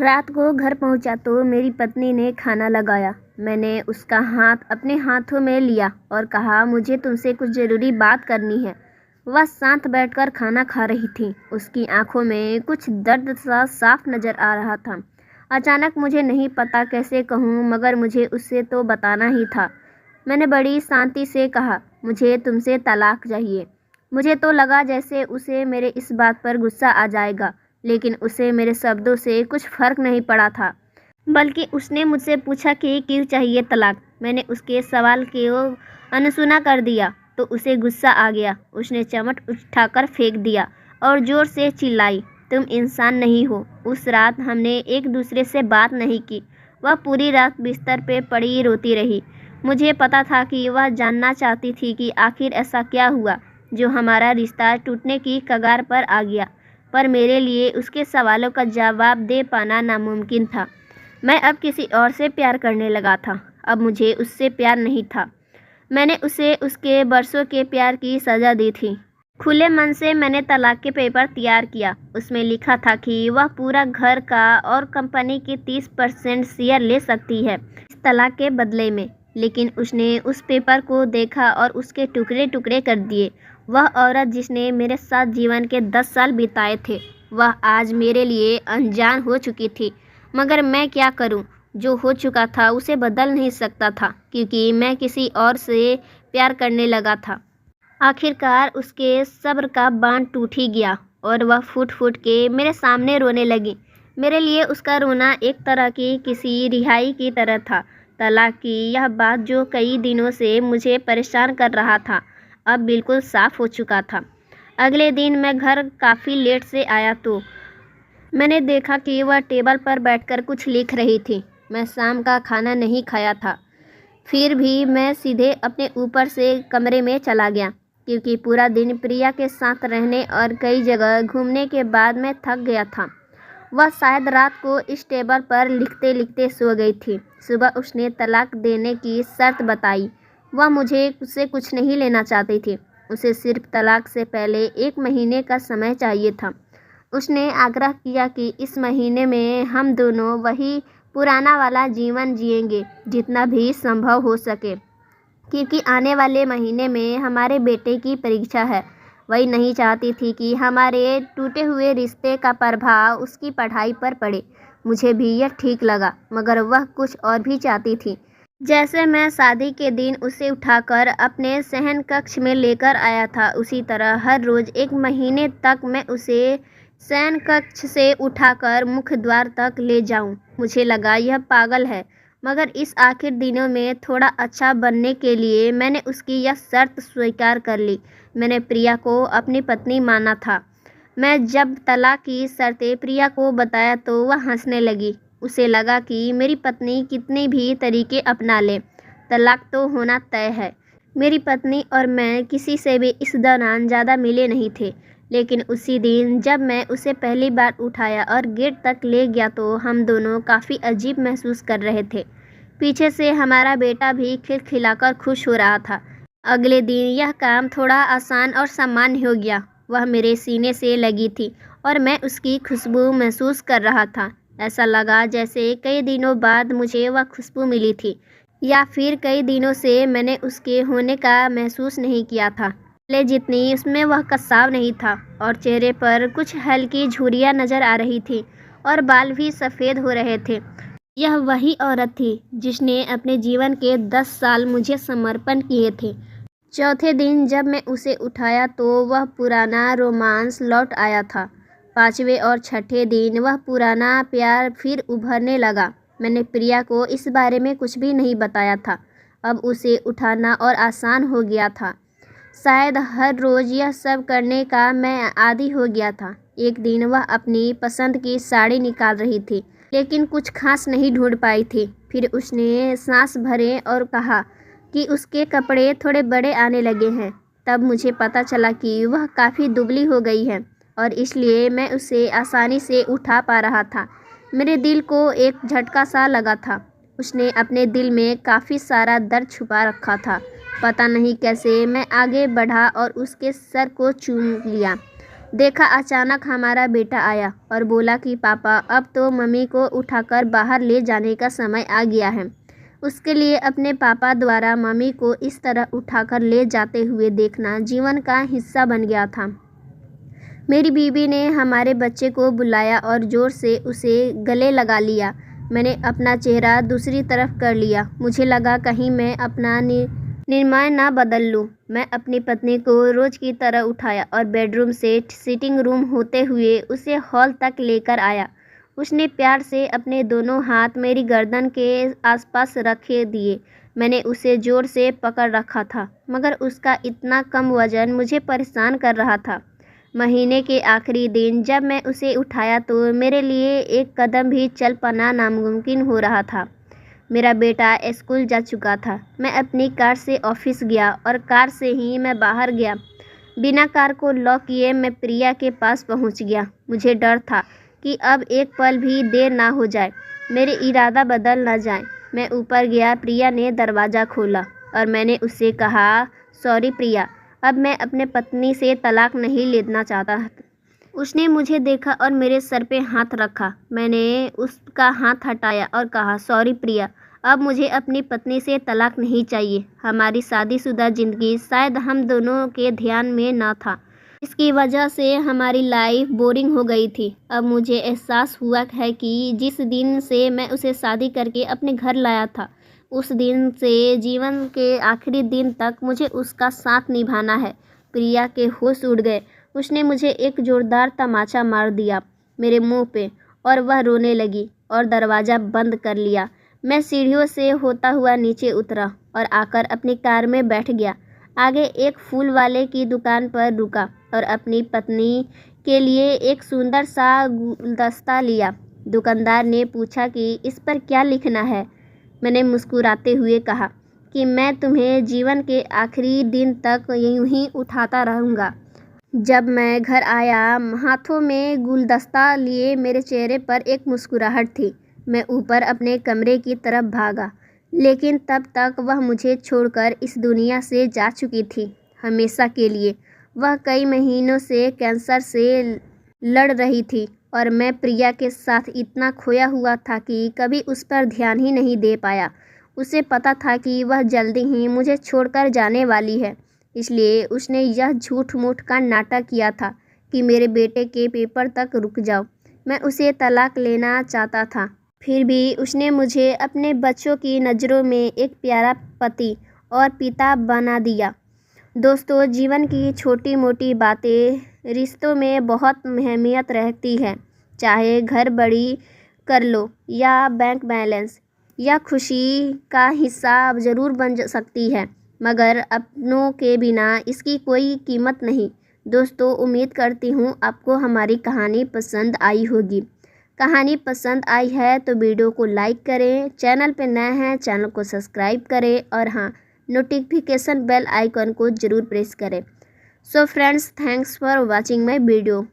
रात को घर पहुंचा तो मेरी पत्नी ने खाना लगाया। मैंने उसका हाथ अपने हाथों में लिया और कहा, मुझे तुमसे कुछ ज़रूरी बात करनी है। वह शांत बैठकर खाना खा रही थी। उसकी आंखों में कुछ दर्द सा साफ नज़र आ रहा था। अचानक, मुझे नहीं पता कैसे कहूँ, मगर मुझे उससे तो बताना ही था। मैंने बड़ी शांति से कहा, मुझे तुमसे तलाक चाहिए। मुझे तो लगा जैसे उसे मेरे इस बात पर गुस्सा आ जाएगा, लेकिन उसे मेरे शब्दों से कुछ फ़र्क नहीं पड़ा था। बल्कि उसने मुझसे पूछा कि क्यों चाहिए तलाक। मैंने उसके सवाल को अनसुना कर दिया तो उसे गुस्सा आ गया। उसने चम्मच उठाकर फेंक दिया और ज़ोर से चिल्लाई, तुम इंसान नहीं हो। उस रात हमने एक दूसरे से बात नहीं की। वह पूरी रात बिस्तर पे पड़ी रोती रही। मुझे पता था कि वह जानना चाहती थी कि आखिर ऐसा क्या हुआ जो हमारा रिश्ता टूटने की कगार पर आ गया, पर मेरे लिए उसके सवालों का जवाब दे पाना नामुमकिन था। मैं अब किसी और से प्यार करने लगा था। अब मुझे उससे प्यार नहीं था। मैंने उसे उसके बरसों के प्यार की सज़ा दी थी। खुले मन से मैंने तलाक के पेपर तैयार किया। उसमें लिखा था कि वह पूरा घर का और कंपनी की 30% शेयर ले सकती है इस तलाक के बदले में। लेकिन उसने उस पेपर को देखा और उसके टुकड़े टुकड़े कर दिए। वह औरत जिसने मेरे साथ जीवन के 10 साल बिताए थे, वह आज मेरे लिए अनजान हो चुकी थी। मगर मैं क्या करूं? जो हो चुका था उसे बदल नहीं सकता था, क्योंकि मैं किसी और से प्यार करने लगा था। आखिरकार उसके सब्र का बांध टूट ही गया और वह फूट फूट के मेरे सामने रोने लगी। मेरे लिए उसका रोना एक तरह की किसी रिहाई की तरह था। तलाक की यह बात जो कई दिनों से मुझे परेशान कर रहा था, अब बिल्कुल साफ हो चुका था। अगले दिन मैं घर काफ़ी लेट से आया तो मैंने देखा कि वह टेबल पर बैठकर कुछ लिख रही थी। मैं शाम का खाना नहीं खाया था, फिर भी मैं सीधे अपने ऊपर से कमरे में चला गया, क्योंकि पूरा दिन प्रिया के साथ रहने और कई जगह घूमने के बाद मैं थक गया था। वह शायद रात को इस टेबल पर लिखते लिखते सो गई थी। सुबह उसने तलाक देने की शर्त बताई। वह मुझे उससे कुछ नहीं लेना चाहती थी। उसे सिर्फ तलाक से पहले 1 महीने का समय चाहिए था। उसने आग्रह किया कि इस महीने में हम दोनों वही पुराना वाला जीवन जिएंगे जितना भी संभव हो सके, क्योंकि आने वाले महीने में हमारे बेटे की परीक्षा है। वही नहीं चाहती थी कि हमारे टूटे हुए रिश्ते का प्रभाव उसकी पढ़ाई पर पड़े। मुझे भी यह ठीक लगा, मगर वह कुछ और भी चाहती थी। जैसे मैं शादी के दिन उसे उठाकर अपने शयन कक्ष में लेकर आया था, उसी तरह हर रोज़ 1 महीने तक मैं उसे शयन कक्ष से उठाकर मुख्य द्वार तक ले जाऊं। मुझे लगा यह पागल है, मगर इस आखिर दिनों में थोड़ा अच्छा बनने के लिए मैंने उसकी यह शर्त स्वीकार कर ली। मैंने प्रिया को अपनी पत्नी माना था। मैं जब तलाक की शर्तें प्रिया को बताया तो वह हंसने लगी। उसे लगा कि मेरी पत्नी कितने भी तरीके अपना ले, तलाक तो होना तय है। मेरी पत्नी और मैं किसी से भी इस दौरान ज़्यादा मिले नहीं थे, लेकिन उसी दिन जब मैं उसे पहली बार उठाया और गेट तक ले गया तो हम दोनों काफ़ी अजीब महसूस कर रहे थे। पीछे से हमारा बेटा भी खिलखिलाकर खुश हो रहा था। अगले दिन यह काम थोड़ा आसान और सामान्य हो गया। वह मेरे सीने से लगी थी और मैं उसकी खुशबू महसूस कर रहा था। ऐसा लगा जैसे कई दिनों बाद मुझे वह खुशबू मिली थी, या फिर कई दिनों से मैंने उसके होने का महसूस नहीं किया था। पहले जितनी उसमें वह कसाव नहीं था, और चेहरे पर कुछ हल्की झुर्रियाँ नज़र आ रही थी और बाल भी सफ़ेद हो रहे थे। यह वही औरत थी जिसने अपने जीवन के 10 साल मुझे समर्पण किए थे। चौथे दिन जब मैं उसे उठाया तो वह पुराना रोमांस लौट आया था। 5वें और 6ठे दिन वह पुराना प्यार फिर उभरने लगा। मैंने प्रिया को इस बारे में कुछ भी नहीं बताया था। अब उसे उठाना और आसान हो गया था। शायद हर रोज़ यह सब करने का मैं आदी हो गया था। एक दिन वह अपनी पसंद की साड़ी निकाल रही थी, लेकिन कुछ खास नहीं ढूंढ पाई थी। फिर उसने सांस भरे और कहा कि उसके कपड़े थोड़े बड़े आने लगे हैं। तब मुझे पता चला कि वह काफ़ी दुबली हो गई है और इसलिए मैं उसे आसानी से उठा पा रहा था। मेरे दिल को एक झटका सा लगा था। उसने अपने दिल में काफ़ी सारा दर्द छुपा रखा था। पता नहीं कैसे मैं आगे बढ़ा और उसके सर को चूम लिया। देखा अचानक हमारा बेटा आया और बोला कि पापा अब तो मम्मी को उठाकर बाहर ले जाने का समय आ गया है। उसके लिए अपने पापा द्वारा मम्मी को इस तरह उठाकर ले जाते हुए देखना जीवन का हिस्सा बन गया था। मेरी बीवी ने हमारे बच्चे को बुलाया और ज़ोर से उसे गले लगा लिया। मैंने अपना चेहरा दूसरी तरफ कर लिया। मुझे लगा कहीं मैं अपना निर्णय ना बदल लूँ। मैं अपनी पत्नी को रोज़ की तरह उठाया और बेडरूम से सिटिंग रूम होते हुए उसे हॉल तक लेकर आया। उसने प्यार से अपने दोनों हाथ मेरी गर्दन के आसपास रखे दिए। मैंने उसे ज़ोर से पकड़ रखा था, मगर उसका इतना कम वज़न मुझे परेशान कर रहा था। महीने के आखिरी दिन जब मैं उसे उठाया तो मेरे लिए एक कदम भी चल पाना नामुमकिन हो रहा था। मेरा बेटा स्कूल जा चुका था। मैं अपनी कार से ऑफिस गया और कार से ही मैं बाहर गया। बिना कार को लॉक किए मैं प्रिया के पास पहुंच गया। मुझे डर था कि अब एक पल भी देर ना हो जाए, मेरे इरादा बदल ना जाए। मैं ऊपर गया। प्रिया ने दरवाज़ा खोला और मैंने उससे कहा, सॉरी प्रिया, अब मैं अपने पत्नी से तलाक नहीं लेना चाहता। उसने मुझे देखा और मेरे सर पे हाथ रखा। मैंने उसका हाथ हटाया और कहा, सॉरी प्रिया, अब मुझे अपनी पत्नी से तलाक नहीं चाहिए। हमारी शादीशुदा ज़िंदगी शायद हम दोनों के ध्यान में ना था। इसकी वजह से हमारी लाइफ बोरिंग हो गई थी। अब मुझे एहसास हुआ है कि जिस दिन से मैं उसे शादी करके अपने घर लाया था, उस दिन से जीवन के आखिरी दिन तक मुझे उसका साथ निभाना है। प्रिया के होश उड़ गए। उसने मुझे एक ज़ोरदार तमाचा मार दिया मेरे मुंह पे और वह रोने लगी और दरवाज़ा बंद कर लिया। मैं सीढ़ियों से होता हुआ नीचे उतरा और आकर अपनी कार में बैठ गया। आगे एक फूल वाले की दुकान पर रुका और अपनी पत्नी के लिए एक सुंदर सा गुलदस्ता लिया। दुकानदार ने पूछा कि इस पर क्या लिखना है। मैंने मुस्कुराते हुए कहा कि मैं तुम्हें जीवन के आखिरी दिन तक यूं ही उठाता रहूँगा। जब मैं घर आया, हाथों में गुलदस्ता लिए मेरे चेहरे पर एक मुस्कुराहट थी। मैं ऊपर अपने कमरे की तरफ भागा, लेकिन तब तक वह मुझे छोड़कर इस दुनिया से जा चुकी थी, हमेशा के लिए। वह कई महीनों से कैंसर से लड़ रही थी और मैं प्रिया के साथ इतना खोया हुआ था कि कभी उस पर ध्यान ही नहीं दे पाया। उसे पता था कि वह जल्दी ही मुझे छोड़कर जाने वाली है, इसलिए उसने यह झूठ मूठ का नाटक किया था कि मेरे बेटे के पेपर तक रुक जाओ। मैं उसे तलाक लेना चाहता था, फिर भी उसने मुझे अपने बच्चों की नज़रों में एक प्यारा पति और पिता बना दिया। दोस्तों, जीवन की छोटी मोटी बातें रिश्तों में बहुत अहमियत रहती है। चाहे घर बड़ी कर लो या बैंक बैलेंस, या खुशी का हिस्सा ज़रूर बन सकती है, मगर अपनों के बिना इसकी कोई कीमत नहीं। दोस्तों, उम्मीद करती हूँ आपको हमारी कहानी पसंद आई होगी। कहानी पसंद आई है तो वीडियो को लाइक करें, चैनल पर नए हैं चैनल को सब्सक्राइब करें और हाँ, नोटिफिकेशन बेल आइकन को ज़रूर प्रेस करें। So friends, thanks for watching my video.